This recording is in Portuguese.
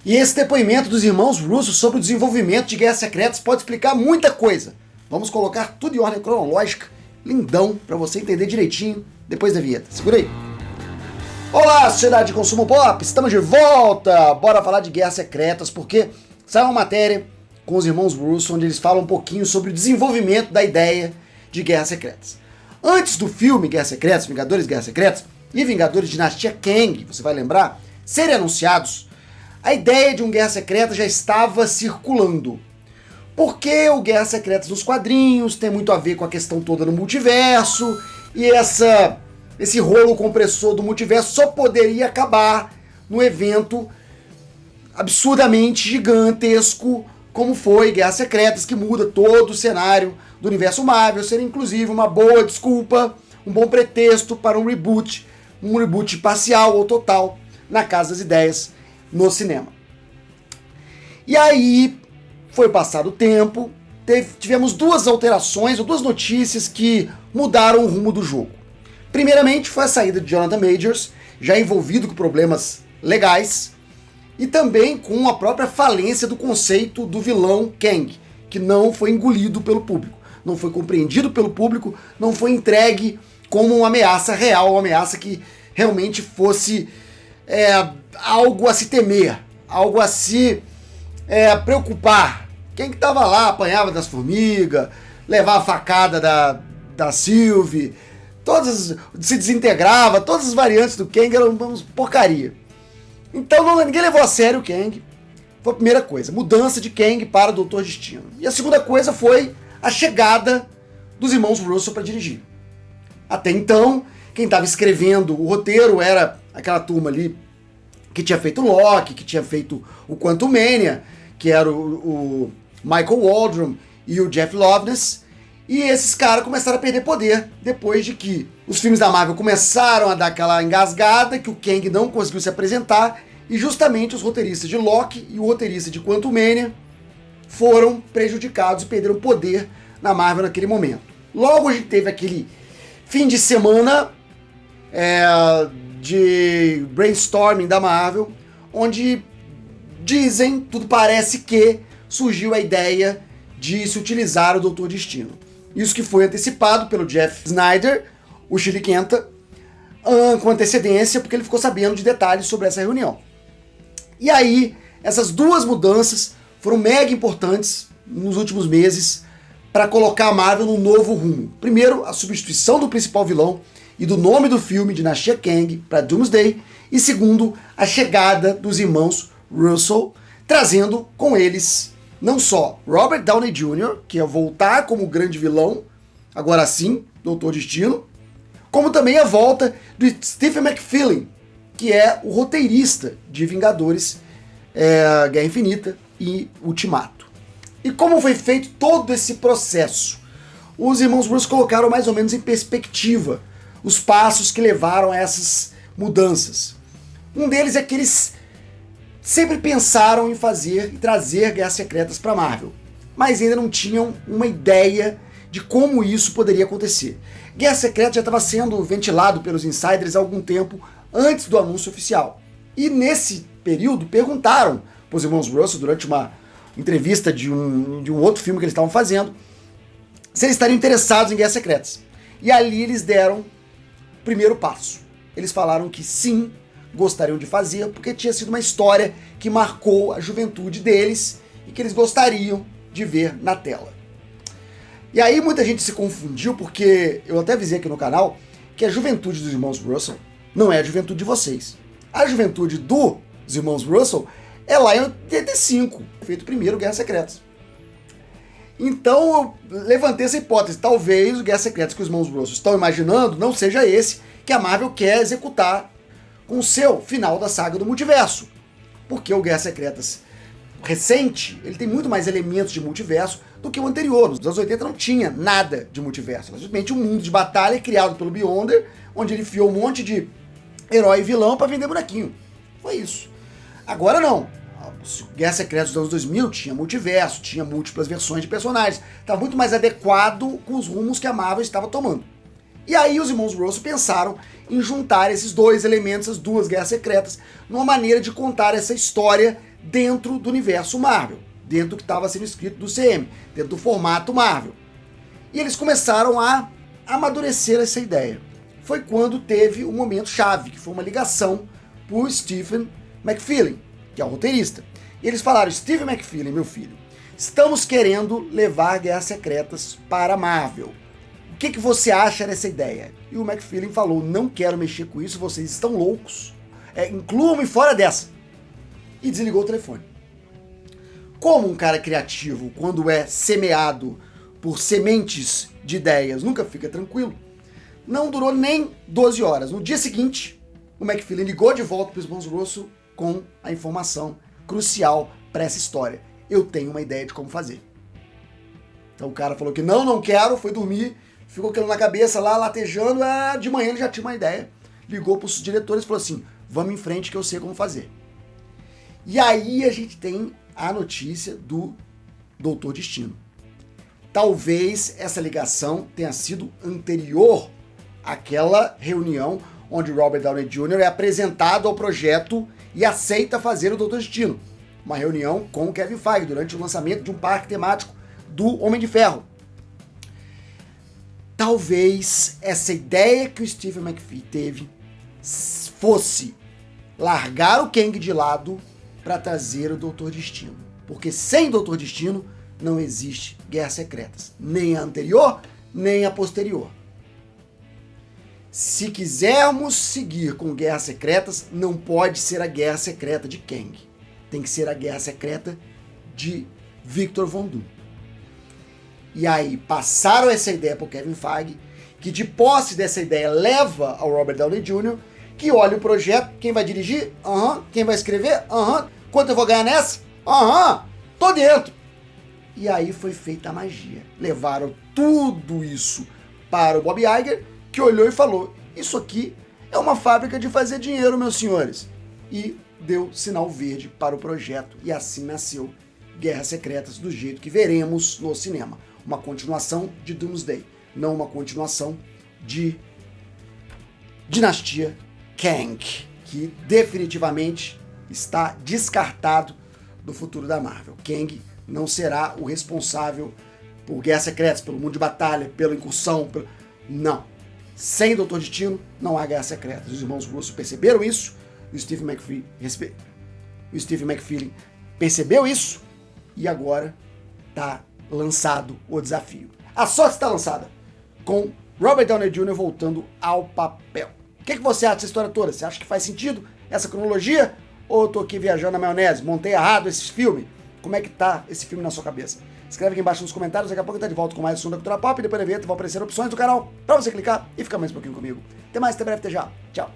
E esse depoimento dos irmãos Russo sobre o desenvolvimento de Guerras Secretas pode explicar muita coisa. Vamos colocar tudo em ordem cronológica, lindão, para você entender direitinho depois da vinheta. Segura aí. Olá, sociedade de consumo pop, estamos de volta! Bora falar de Guerras Secretas, porque saiu uma matéria com os irmãos Russo, onde eles falam um pouquinho sobre o desenvolvimento da ideia de Guerras Secretas. Antes do filme Guerras Secretas, Vingadores Guerras Secretas e Vingadores Dinastia Kang, você vai lembrar, serem anunciados, a ideia de um Guerra Secreta já estava circulando. Porque o Guerra Secretas nos quadrinhos tem muito a ver com a questão toda no multiverso, e esse rolo compressor do multiverso só poderia acabar no evento absurdamente gigantesco como foi Guerras Secretas, que muda todo o cenário do universo Marvel, ser inclusive uma boa desculpa, um bom pretexto para um reboot parcial ou total na Casa das Ideias no cinema. E aí foi passado o tempo, tivemos duas alterações ou duas notícias que mudaram o rumo do jogo. Primeiramente foi a saída de Jonathan Majors, já envolvido com problemas legais, e também com a própria falência do conceito do vilão Kang, que não foi engolido pelo público, não foi compreendido pelo público, não foi entregue como uma ameaça real, uma ameaça que realmente fosse algo a se temer, algo a se preocupar. Quem que estava lá apanhava das formigas, levava a facada da Sylvie, se desintegrava, todas as variantes do Kang eram uma porcaria. Então ninguém levou a sério o Kang. Foi a primeira coisa, mudança de Kang para o Doutor Destino. E a segunda coisa foi a chegada dos irmãos Russo para dirigir. Até então, quem estava escrevendo o roteiro era aquela turma ali que tinha feito Loki, que tinha feito o Quantumania, que era o Michael Waldron e o Jeff Loveness. E esses caras começaram a perder poder depois de que os filmes da Marvel começaram a dar aquela engasgada, que o Kang não conseguiu se apresentar, e justamente os roteiristas de Loki e o roteirista de Quantumania foram prejudicados e perderam poder na Marvel naquele momento. Logo a gente teve aquele fim de semana de brainstorming da Marvel, onde dizem, tudo parece que surgiu a ideia de se utilizar o Doutor Destino. Isso que foi antecipado pelo Jeff Snyder, o Chili Quenta, com antecedência, porque ele ficou sabendo de detalhes sobre essa reunião. E aí, essas duas mudanças foram mega importantes nos últimos meses para colocar a Marvel num novo rumo. Primeiro, a substituição do principal vilão e do nome do filme, Dinastia Kang, para Doomsday. E segundo, a chegada dos irmãos Russo, trazendo com eles não só Robert Downey Jr., que ia voltar como grande vilão, agora sim, Doutor Destino, como também a volta do Stephen McFeely, que é o roteirista de Vingadores, Guerra Infinita e Ultimato. E como foi feito todo esse processo? Os irmãos Russo colocaram mais ou menos em perspectiva os passos que levaram a essas mudanças. Um deles é que eles sempre pensaram em fazer e trazer Guerras Secretas para Marvel, mas ainda não tinham uma ideia de como isso poderia acontecer. Guerra Secreta já estava sendo ventilado pelos insiders há algum tempo antes do anúncio oficial. E nesse período perguntaram para os irmãos Russo, durante uma entrevista de um outro filme que eles estavam fazendo, se eles estariam interessados em Guerras Secretas. E ali eles deram o primeiro passo. Eles falaram que sim, gostariam de fazer, porque tinha sido uma história que marcou a juventude deles e que eles gostariam de ver na tela. E aí muita gente se confundiu, porque eu até avisei aqui no canal que a juventude dos irmãos Russo não é a juventude de vocês. A juventude dos irmãos Russo é lá em 85, feito o primeiro Guerras Secretas. Então eu levantei essa hipótese, talvez o Guerras Secretas que os irmãos Russo estão imaginando não seja esse que a Marvel quer executar com o seu final da saga do multiverso. Porque o Guerras Secretas recente, ele tem muito mais elementos de multiverso do que o anterior. Nos anos 80 não tinha nada de multiverso, simplesmente um mundo de batalha criado pelo Beyonder, onde ele enfiou um monte de herói e vilão para vender bonequinho. Foi isso. Agora não. Guerra Secreta dos anos 2000 tinha multiverso, tinha múltiplas versões de personagens. Estava muito mais adequado com os rumos que a Marvel estava tomando. E aí os irmãos Russo pensaram em juntar esses dois elementos, as duas Guerras Secretas, numa maneira de contar essa história dentro do universo Marvel, dentro do que estava sendo escrito do CM, dentro do formato Marvel. E eles começaram a amadurecer essa ideia. Foi quando teve um momento chave, que foi uma ligação por Stephen McFeely, que é o roteirista. E eles falaram: Stephen McFeely, meu filho, estamos querendo levar Guerras Secretas para a Marvel. O que você acha dessa ideia? E o McFeely falou: não quero mexer com isso, vocês estão loucos. Incluam-me fora dessa. E desligou o telefone. Como um cara criativo, quando é semeado por sementes de ideias, nunca fica tranquilo, não durou nem 12 horas. No dia seguinte, o McFeely ligou de volta para os irmãos Russo com a informação crucial para essa história. Eu tenho uma ideia de como fazer. Então o cara falou que não quero, foi dormir, ficou aquilo na cabeça lá, latejando, de manhã ele já tinha uma ideia. Ligou para os diretores e falou assim: vamos em frente que eu sei como fazer. E aí a gente tem a notícia do Doutor Destino. Talvez essa ligação tenha sido anterior àquela reunião onde Robert Downey Jr. é apresentado ao projeto e aceita fazer o Doutor Destino. Uma reunião com o Kevin Feige durante o lançamento de um parque temático do Homem de Ferro. Talvez essa ideia que o Stephen McPhee teve fosse largar o Kang de lado para trazer o Doutor Destino. Porque sem Doutor Destino não existe Guerras Secretas. Nem a anterior, nem a posterior. Se quisermos seguir com Guerras Secretas, não pode ser a Guerra Secreta de Kang. Tem que ser a Guerra Secreta de Victor Von Doom. E aí passaram essa ideia para o Kevin Feige, que de posse dessa ideia leva ao Robert Downey Jr., que olha o projeto: quem vai dirigir? Quem vai escrever? Quanto eu vou ganhar nessa? Tô dentro. E aí foi feita a magia. Levaram tudo isso para o Bob Iger, que olhou e falou: isso aqui é uma fábrica de fazer dinheiro, meus senhores. E deu sinal verde para o projeto. E assim nasceu Guerras Secretas, do jeito que veremos no cinema. Uma continuação de Doomsday, não uma continuação de Dinastia Kang, que definitivamente está descartado do futuro da Marvel. Kang não será o responsável por Guerras Secretas, pelo mundo de batalha, pela incursão. Não. Sem Doutor Destino, não há Guerras Secretas. Os irmãos Russo perceberam isso, o Stephen McFeely percebeu isso, e agora está lançado o desafio. A sorte está lançada, com Robert Downey Jr. voltando ao papel. O que você acha dessa história toda? Você acha que faz sentido essa cronologia? Ou eu tô aqui viajando na maionese, montei errado esse filme? Como é que tá esse filme na sua cabeça? Escreve aqui embaixo nos comentários, daqui a pouco eu tô de volta com mais um da Cultura Pop, e depois da vinheta vão aparecer opções do canal pra você clicar e ficar mais um pouquinho comigo. Até mais, até breve, até já. Tchau.